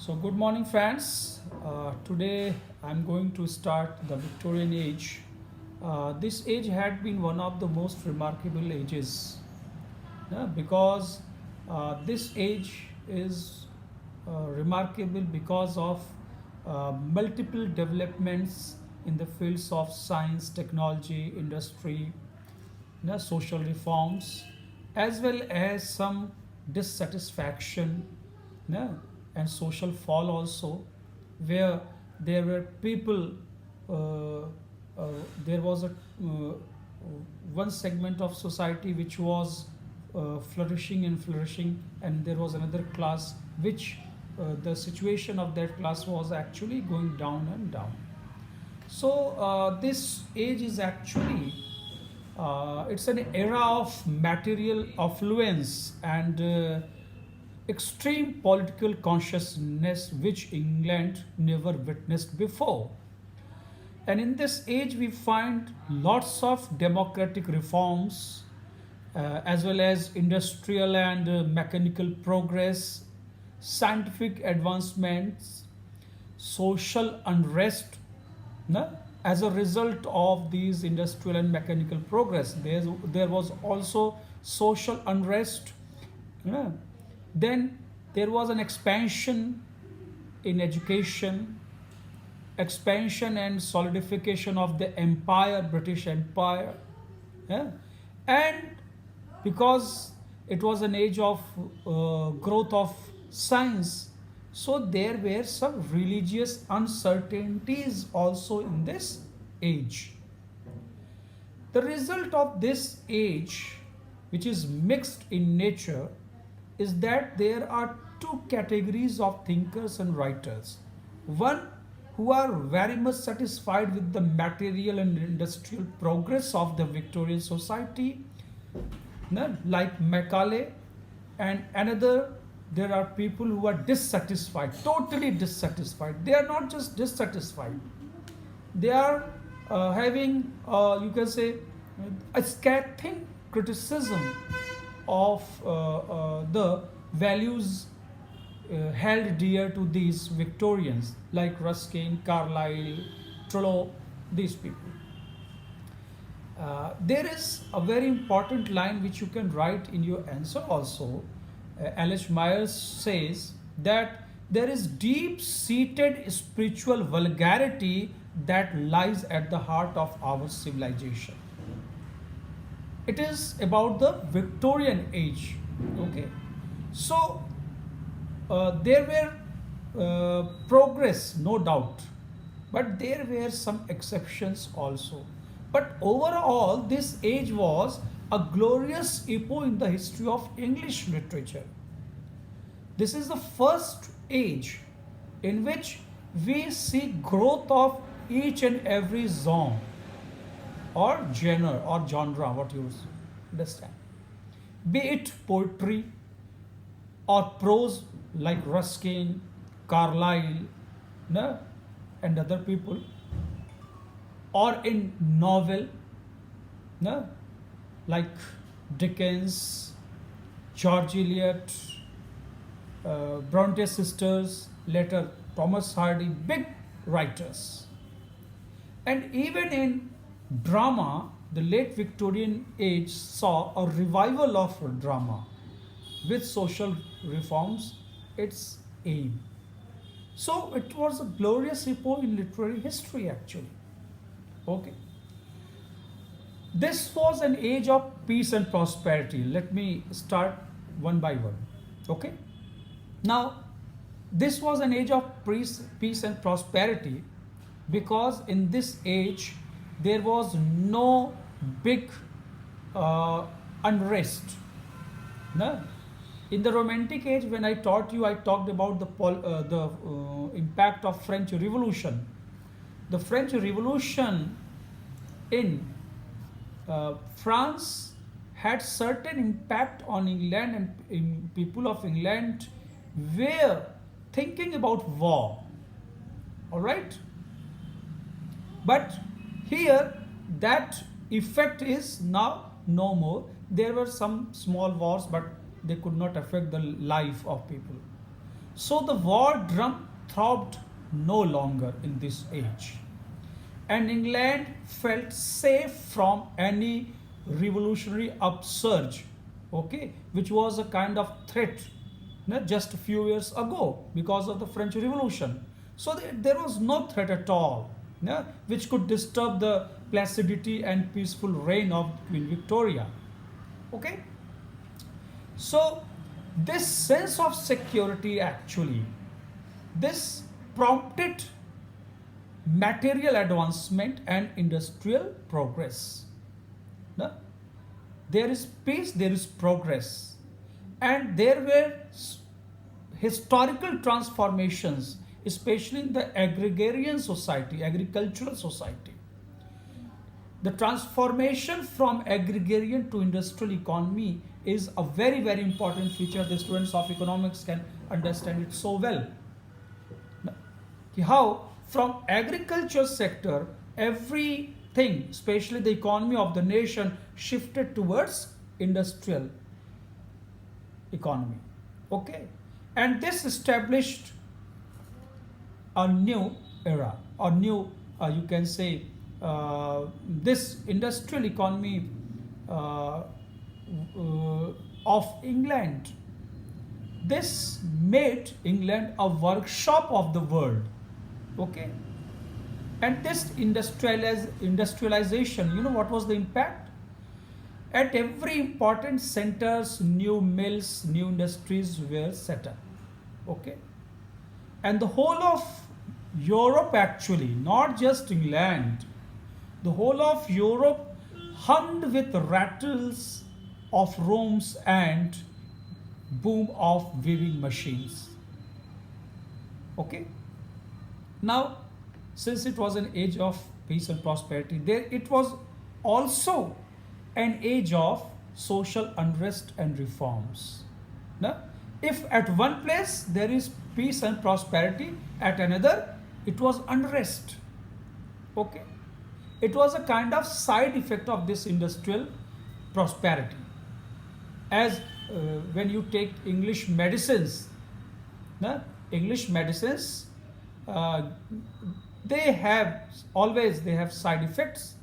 So, good morning, friends. Today I'm going to start the Victorian age. This age had been one of the most remarkable ages because this age is remarkable because of multiple developments in the fields of science, technology, industry, social reforms, as well as some dissatisfaction no, and social fall also, where there were people, uh, there was a one segment of society which was flourishing and flourishing, and there was another class which the situation of that class was actually going down and down. So this age is actually it's an era of material affluence and extreme political consciousness which England never witnessed before. And in this age, we find lots of democratic reforms as well as industrial and mechanical progress, scientific advancements, social unrest. No? As a result of these industrial and mechanical progress, there was also social unrest. No? Then there was an expansion in education, expansion and solidification of the empire, British Empire. Yeah? And because it was an age of growth of science, so there were some religious uncertainties also in this age. The result of this age, which is mixed in nature, is that there are two categories of thinkers and writers. One who are very much satisfied with the material and industrial progress of the Victorian society, like Macaulay, and another, there are people who are dissatisfied, totally dissatisfied. They are not just dissatisfied, they are having, you can say, a scathing criticism of the values held dear to these Victorians, like Ruskin, Carlyle, Trollope, these people. There is a very important line which you can write in your answer also. Alice Myers says that there is deep seated spiritual vulgarity that lies at the heart of our civilization. It is about the Victorian age. Okay, so there were progress, no doubt, but there were some exceptions also. But overall, this age was a glorious epoch in the history of English literature. This is the first age in which we see growth of each and every genre or genre, what you understand. Be it poetry or prose like Ruskin, Carlyle, no, and other people, or in novel, no, like Dickens, George Eliot, Bronte sisters, later Thomas Hardy, big writers. And even in drama, the late Victorian age saw a revival of drama with social reforms its aim. So it was a glorious epoch in literary history actually. Okay. This was an age of peace and prosperity. Let me start one by one. Okay. Now, this was an age of peace and prosperity because in this age there was no big unrest. No? In the Romantic age, when I taught you, I talked about the impact of French Revolution. The French Revolution in France had certain impact on England, and in people of England were thinking about war. All right, but here that effect is now no more. There were some small wars, but they could not affect the life of people. So the war drum throbbed no longer in this age, and England felt safe from any revolutionary upsurge, okay, which was a kind of threat just a few years ago because of the French Revolution. So there was no threat at all, which could disturb the placidity and peaceful reign of Queen Victoria. Okay, so this sense of security actually, this prompted material advancement and industrial progress. No? There is peace, there is progress, and there were historical transformations, especially in the agrarian society, agricultural society. The transformation from agrarian to industrial economy is a very, very important feature. The students of economics can understand it so well. How from agriculture sector, everything, especially the economy of the nation, shifted towards industrial economy. Okay, and this established a new era, or new, you can say, this industrial economy of England. This made England a workshop of the world. Okay, and this industrialization, what was the impact? At every important centers, new mills, new industries were set up. Okay, and the whole of Europe actually, not just England, the whole of Europe hummed with rattles of looms and boom of weaving machines. Okay. Now, since it was an age of peace and prosperity, it was also an age of social unrest and reforms. Now, if at one place there is peace and prosperity, at another it was unrest. Okay, it was a kind of side effect of this industrial prosperity. As when you take English medicines, English medicines, they have side effects.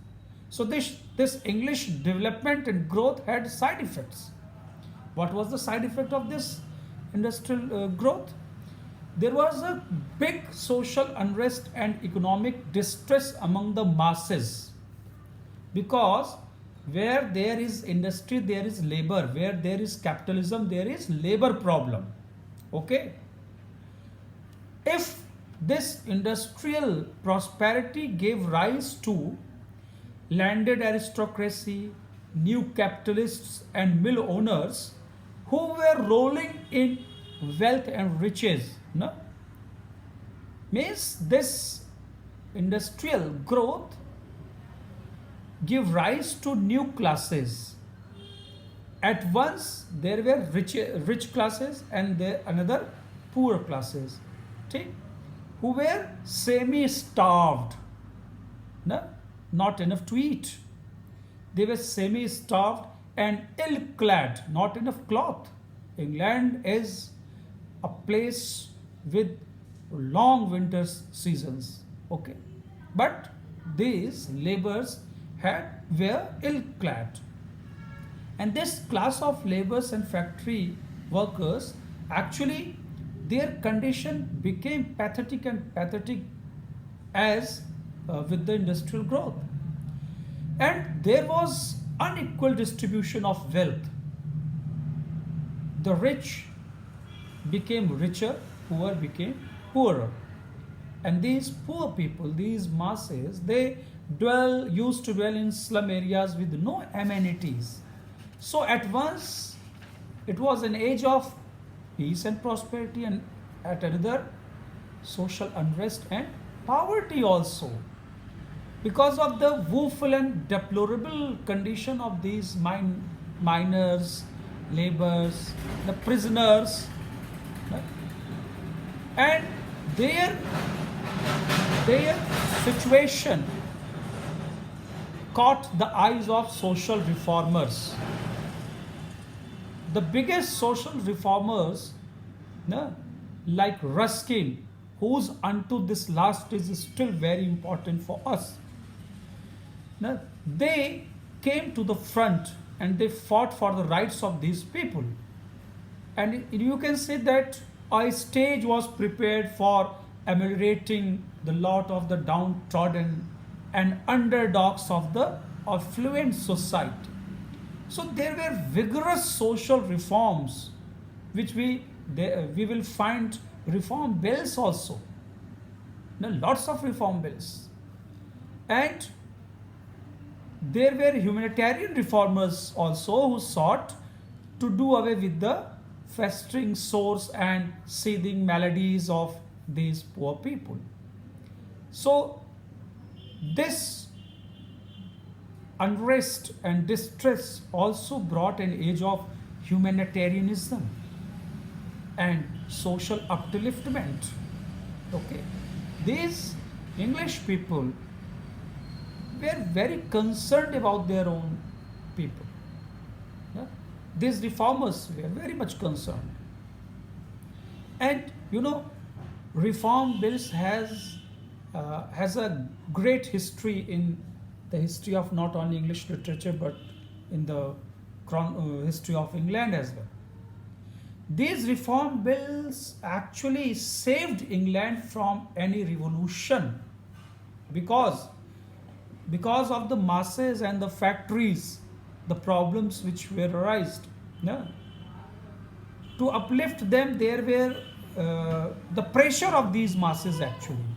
So this English development and growth had side effects. What was the side effect of this industrial growth? There was a big social unrest and economic distress among the masses, because where there is industry there is labor, where there is capitalism there is labor problem. Okay, if this industrial prosperity gave rise to landed aristocracy, new capitalists and mill owners who were rolling in wealth and riches. Means this industrial growth give rise to new classes. At once there were rich classes and another poor classes, who were semi-starved, not enough to eat. They were semi-starved and ill-clad, not enough cloth. England is a place with long winter seasons. Okay, but these laborers were ill-clad, and this class of laborers and factory workers, actually their condition became pathetic as with the industrial growth, and there was unequal distribution of wealth. The rich became richer, poor became poorer, and these poor people, these masses, they used to dwell in slum areas with no amenities. So at once it was an age of peace and prosperity, and at another social unrest and poverty also, because of the woeful and deplorable condition of these miners, laborers, the prisoners, and their situation caught the eyes of social reformers. The biggest social reformers like Ruskin, whose unto this last is still very important for us. Now, they came to the front and they fought for the rights of these people. And you can say that a stage was prepared for ameliorating the lot of the downtrodden and underdogs of the affluent society. So there were vigorous social reforms, which we will find reform bills also. Now, lots of reform bills, and there were humanitarian reformers also who sought to do away with the festering sores and seething maladies of these poor people. So, this unrest and distress also brought an age of humanitarianism and social upliftment. Okay, these English people were very concerned about their own people. Yeah? These reformers were very much concerned. And reform bills has a great history in the history of not only English literature but in the history of England as well. These reform bills actually saved England from any revolution, because of the masses and the factories, the problems which were arised. Yeah? To uplift them, there were the pressure of these masses actually.